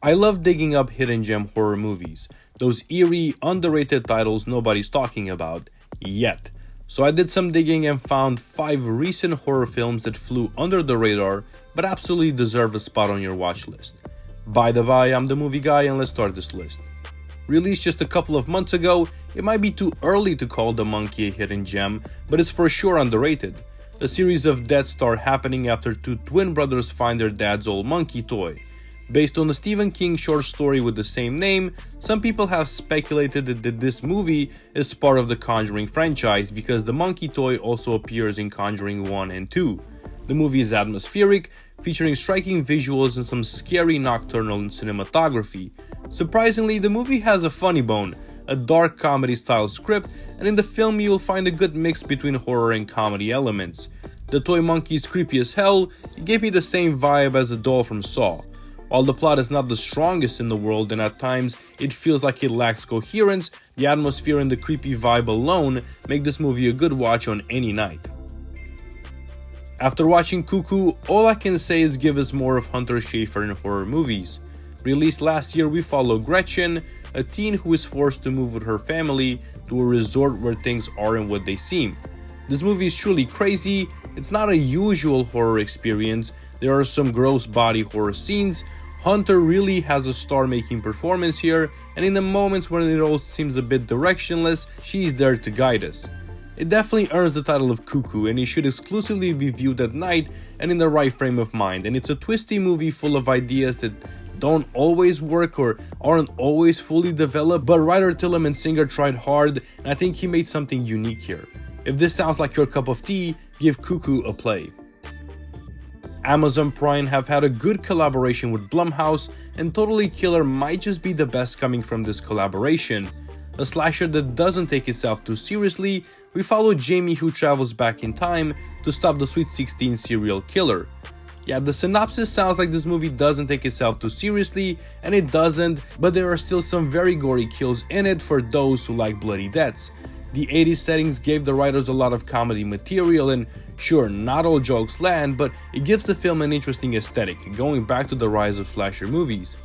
I love digging up hidden gem horror movies, those eerie, underrated titles nobody's talking about yet. So I did some digging and found 5 recent horror films that flew under the radar but absolutely deserve a spot on your watch list. By the by, I'm the movie guy and let's start this list. Released just a couple of months ago, it might be too early to call The Monkey a hidden gem, but it's for sure underrated. A series of deaths start happening after 2 twin brothers find their dad's old monkey toy. Based on the Stephen King short story with the same name, some people have speculated that this movie is part of the Conjuring franchise because the monkey toy also appears in Conjuring 1 and 2. The movie is atmospheric, featuring striking visuals and some scary nocturnal cinematography. Surprisingly, the movie has a funny bone, a dark comedy style script, and in the film you'll find a good mix between horror and comedy elements. The toy monkey is creepy as hell. It gave me the same vibe as the doll from Saw. While the plot is not the strongest in the world and at times it feels like it lacks coherence, the atmosphere and the creepy vibe alone make this movie a good watch on any night. After watching Cuckoo, all I can say is give us more of Hunter Schafer in horror movies. Released last year, we follow Gretchen, a teen who is forced to move with her family to a resort where things aren't what they seem. This movie is truly crazy. It's not a usual horror experience. There are some gross body horror scenes. Hunter really has a star-making performance here, and in the moments when it all seems a bit directionless, she's there to guide us. It definitely earns the title of Cuckoo, and it should exclusively be viewed at night and in the right frame of mind, and it's a twisty movie full of ideas that don't always work or aren't always fully developed, but writer Tillman Singer tried hard, and I think he made something unique here. If this sounds like your cup of tea, give Cuckoo a play. Amazon Prime have had a good collaboration with Blumhouse, and Totally Killer might just be the best coming from this collaboration. A slasher that doesn't take itself too seriously, we follow Jamie who travels back in time to stop the Sweet 16 serial killer. Yeah, the synopsis sounds like this movie doesn't take itself too seriously, and it doesn't, but there are still some very gory kills in it for those who like bloody deaths. The 80s settings gave the writers a lot of comedy material, and sure, not all jokes land, but it gives the film an interesting aesthetic, going back to the rise of slasher movies.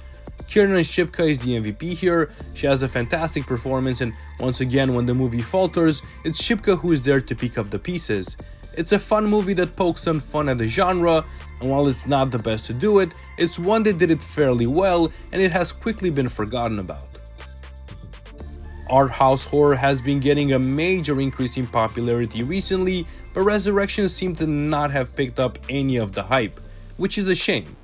Kiernan Shipka is the MVP here. She has a fantastic performance, and once again when the movie falters, it's Shipka who is there to pick up the pieces. It's a fun movie that pokes some fun at the genre, and while it's not the best to do it, it's one that did it fairly well, and it has quickly been forgotten about. Art house horror has been getting a major increase in popularity recently, but Resurrection seemed to not have picked up any of the hype, which is a shame.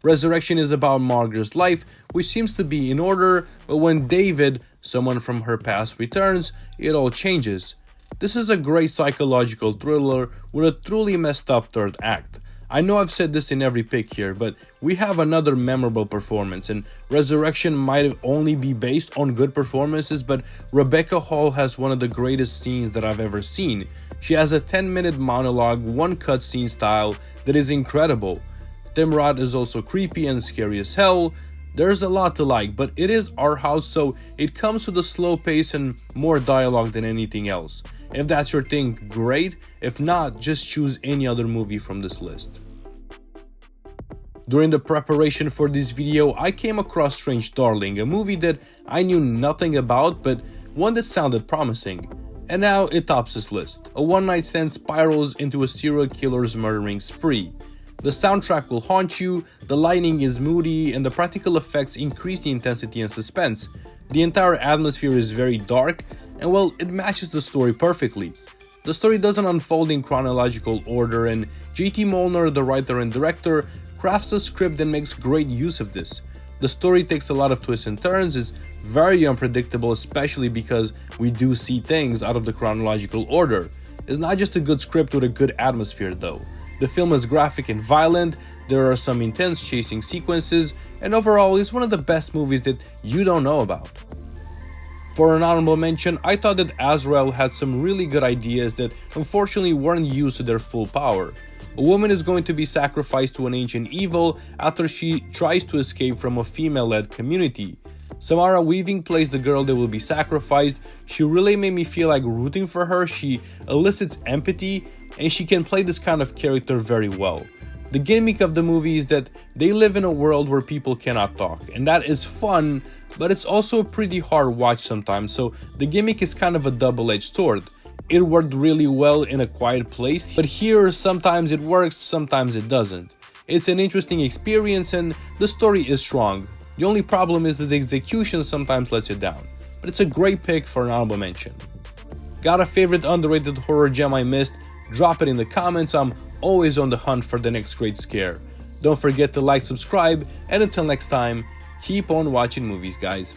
Resurrection is about Margaret's life, which seems to be in order, but when David, someone from her past, returns, it all changes. This is a great psychological thriller with a truly messed up third act. I know I've said this in every pick here, but we have another memorable performance, and Resurrection might only be based on good performances, but Rebecca Hall has one of the greatest scenes that I've ever seen. She has a 10-minute monologue, one cutscene style that is incredible. Tim Roth is also creepy and scary as hell. There's a lot to like, but it is art house, so it comes with a slow pace and more dialogue than anything else. If that's your thing, great. If not, just choose any other movie from this list. During the preparation for this video, I came across Strange Darling, a movie that I knew nothing about, but one that sounded promising. And now it tops this list. A one-night stand spirals into a serial killer's murdering spree. The soundtrack will haunt you, the lighting is moody, and the practical effects increase the intensity and suspense. The entire atmosphere is very dark, and well, it matches the story perfectly. The story doesn't unfold in chronological order, and J.T. Molnar, the writer and director, crafts a script that makes great use of this. The story takes a lot of twists and turns, is very unpredictable, especially because we do see things out of the chronological order. It's not just a good script with a good atmosphere though. The film is graphic and violent, there are some intense chasing sequences, and overall it's one of the best movies that you don't know about. For an honorable mention, I thought that Azrael had some really good ideas that unfortunately weren't used to their full power. A woman is going to be sacrificed to an ancient evil after she tries to escape from a female-led community. Samara Weaving plays the girl that will be sacrificed. She really made me feel like rooting for her. She elicits empathy, and she can play this kind of character very well. The gimmick of the movie is that they live in a world where people cannot talk, and that is fun, but it's also a pretty hard watch sometimes, so the gimmick is kind of a double-edged sword. It worked really well in A Quiet Place, but here sometimes it works, sometimes it doesn't. It's an interesting experience and the story is strong. The only problem is that the execution sometimes lets you down, but it's a great pick for an honorable mention. Got a favorite underrated horror gem I missed? Drop it in the comments. I'm always on the hunt for the next great scare. Don't forget to like, subscribe, and until next time, keep on watching movies, guys.